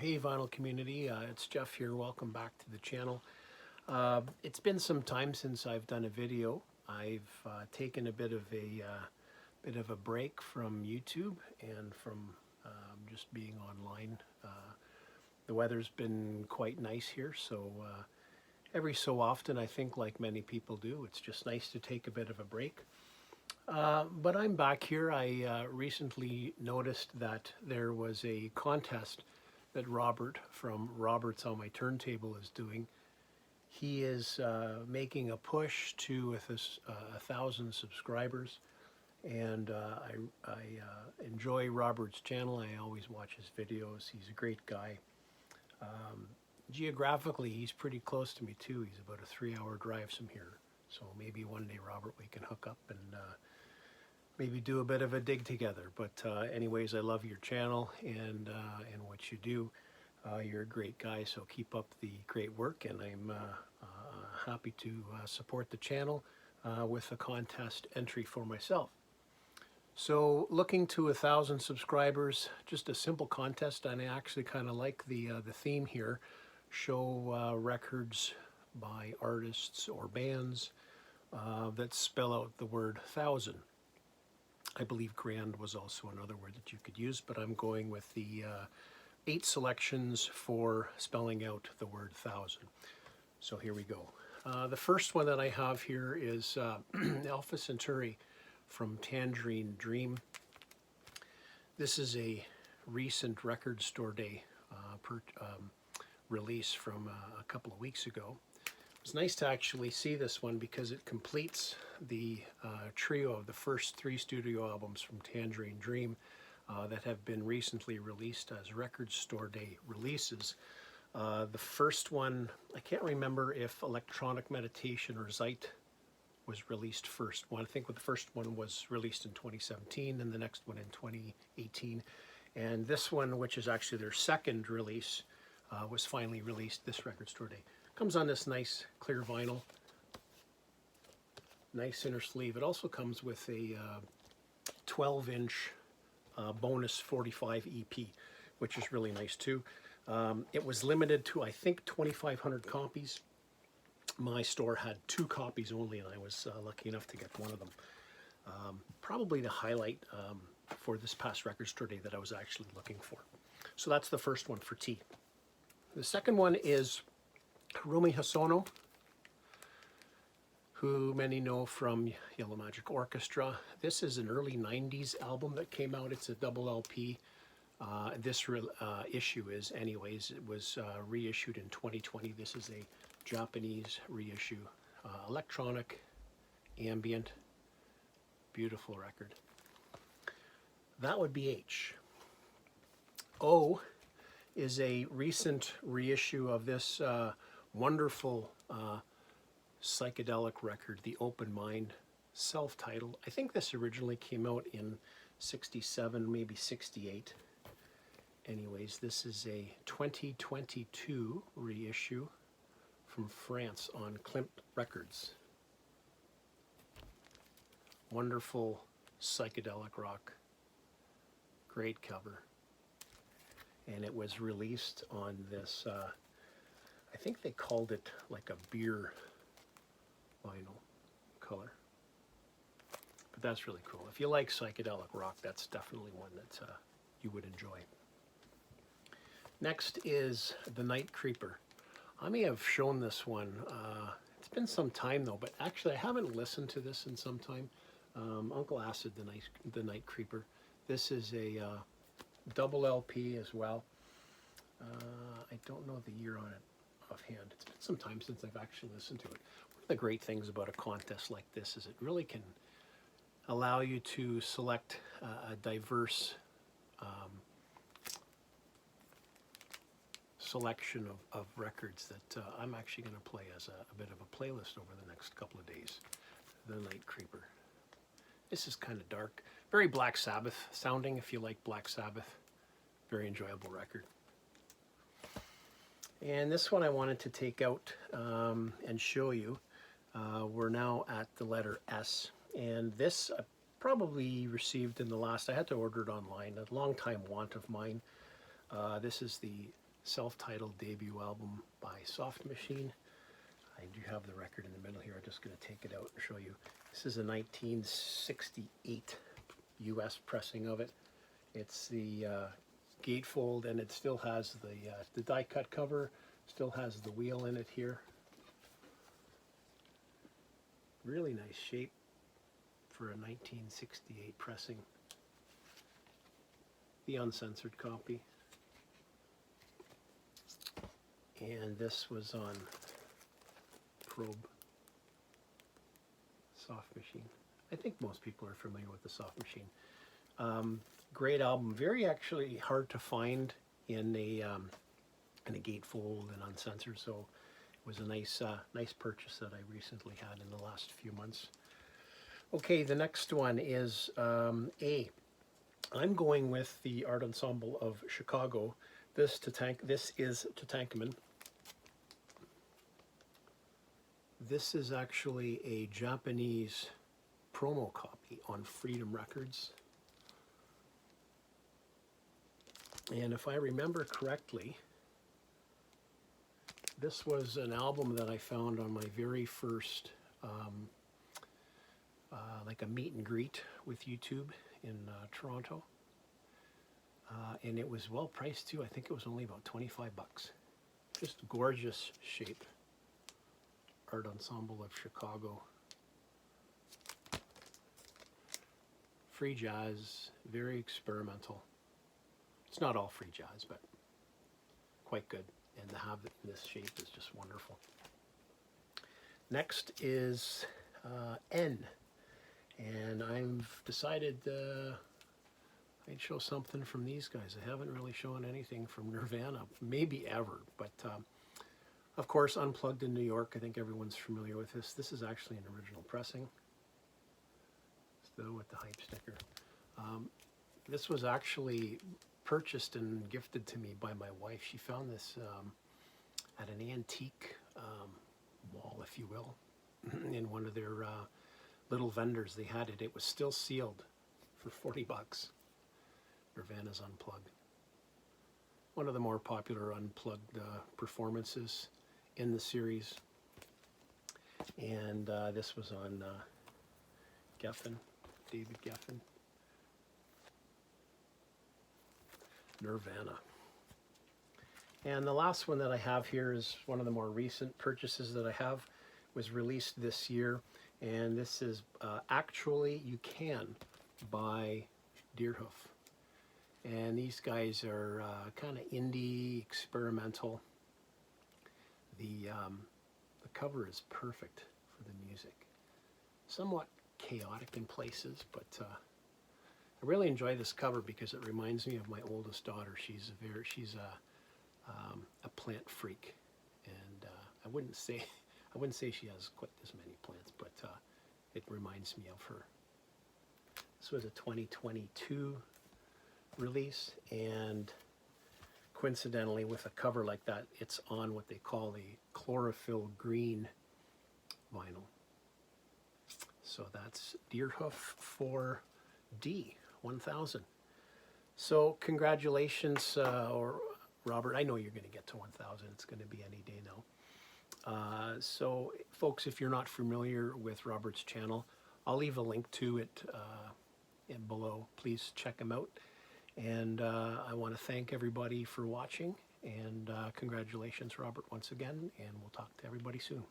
Hey vinyl community, it's Jeff here. Welcome back to the channel. It's been some time since I've done a video. I've taken a bit of a break from YouTube and from just being online. The weather's been quite nice here, so every so often, I think, like many people do, it's just nice to take a bit of a break. But I'm back here. I recently noticed that there was a contest that Robert from Robert's on My Turntable is doing. He is making a push to 1,000 subscribers, and I enjoy Robert's channel. I always watch his videos. He's a great guy. Geographically, he's pretty close to me too. He's about a 3-hour drive from here. So maybe one day, Robert, we can hook up and maybe do a bit of a dig together. But anyways, I love your channel and what you do. You're a great guy, so keep up the great work, and I'm happy to support the channel with a contest entry for myself. So looking to 1,000 subscribers, just a simple contest, and I actually kind of like the theme here. Show records by artists or bands that spell out the word 1,000. I believe grand was also another word that you could use, but I'm going with the 8 selections for spelling out the word 1,000. So here we go. The first one that I have here is Alpha Centauri from Tangerine Dream. This is a recent Record Store Day release from a couple of weeks ago. It's nice to actually see this one because it completes the trio of the first 3 studio albums from Tangerine Dream that have been recently released as Record Store Day releases. The first one, I can't remember if Electronic Meditation or Zeit was released first. Well, I think the first one was released in 2017 and the next one in 2018. And this one, which is actually their second release, was finally released this Record Store Day. Comes on this nice clear vinyl, nice inner sleeve. It also comes with a 12-inch bonus 45 EP, which is really nice too. It was limited to, I think, 2,500 copies. My store had 2 copies only, and I was lucky enough to get one of them. Probably the highlight for this past Record Store Day that I was actually looking for. So that's the first one for T. The second one is Rumi Hosono, who many know from Yellow Magic Orchestra. This is an early 90s album that came out. It's a double LP. This issue is, anyways, it was reissued in 2020. This is a Japanese reissue. Electronic, ambient, beautiful record. That would be H. O is a recent reissue of this wonderful psychedelic record, The Open Mind, self-titled. I think this originally came out in 67, maybe 68. Anyways, this is a 2022 reissue from France on Klimt Records. Wonderful psychedelic rock. Great cover. And it was released on this, I think they called it like a beer vinyl color. But that's really cool. If you like psychedelic rock, that's definitely one that you would enjoy. Next is The Night Creeper. I may have shown this one. It's been some time though, but actually I haven't listened to this in some time. Uncle Acid, The Night Creeper. This is a double LP as well. I don't know the year on it offhand. It's been some time since I've actually listened to it. One of the great things about a contest like this is it really can allow you to select a diverse selection of records that I'm actually going to play as a bit of a playlist over the next couple of days. The Night Creeper. This is kind of dark. Very Black Sabbath sounding, if you like Black Sabbath. Very enjoyable record. And this one I wanted to take out and show you. We're now at the letter S. And this I probably received in the last, I had to order it online, a long time want of mine. This is the self-titled debut album by Soft Machine. I do have the record in the middle here. I'm just going to take it out and show you. This is a 1968 US pressing of it. It's the gatefold, and it still has the die-cut cover, still has the wheel in it here. Really nice shape for a 1968 pressing. The uncensored copy. And this was on Probe Soft Machine. I think most people are familiar with the Soft Machine. Great album. Very actually hard to find in a gatefold and uncensored. So it was a nice purchase that I recently had in the last few months. Okay, the next one is I'm going with the Art Ensemble of Chicago. This is Tutankhamun. This is actually a Japanese promo copy on Freedom Records. And if I remember correctly, this was an album that I found on my very first like a meet and greet with YouTube in Toronto. And it was well priced too. I think it was only about 25 bucks. Just gorgeous shape. Art Ensemble of Chicago. Free jazz, very experimental. It's not all free jazz, but quite good. And to have it in this shape is just wonderful. Next is N. And I've decided I'd show something from these guys. I haven't really shown anything from Nirvana, maybe ever. But of course, Unplugged in New York, I think everyone's familiar with this. This is actually an original pressing. Still with the hype sticker. This was actually purchased and gifted to me by my wife. She found this at an antique mall, if you will, in one of their little vendors. They had it. It was still sealed for 40 bucks. Nirvana's Unplugged. One of the more popular Unplugged performances in the series. And this was on Geffen, David Geffen. Nirvana. And the last one that I have here is one of the more recent purchases that I have. Was released this year, and this is Actually You Can by Deerhoof. And these guys are kind of indie, experimental. The cover is perfect for the music. Somewhat chaotic in places, but I really enjoy this cover because it reminds me of my oldest daughter. She's a plant freak, and I wouldn't say she has quite as many plants, but it reminds me of her. This was a 2022 release, and coincidentally, with a cover like that, it's on what they call the chlorophyll green vinyl. So that's Deerhoof 4D 1000. So congratulations, or Robert, I know you're going to get to 1000. It's going to be any day now. So folks, if you're not familiar with Robert's channel, I'll leave a link to it below. Please check him out. And I want to thank everybody for watching, and congratulations, Robert, once again, and we'll talk to everybody soon.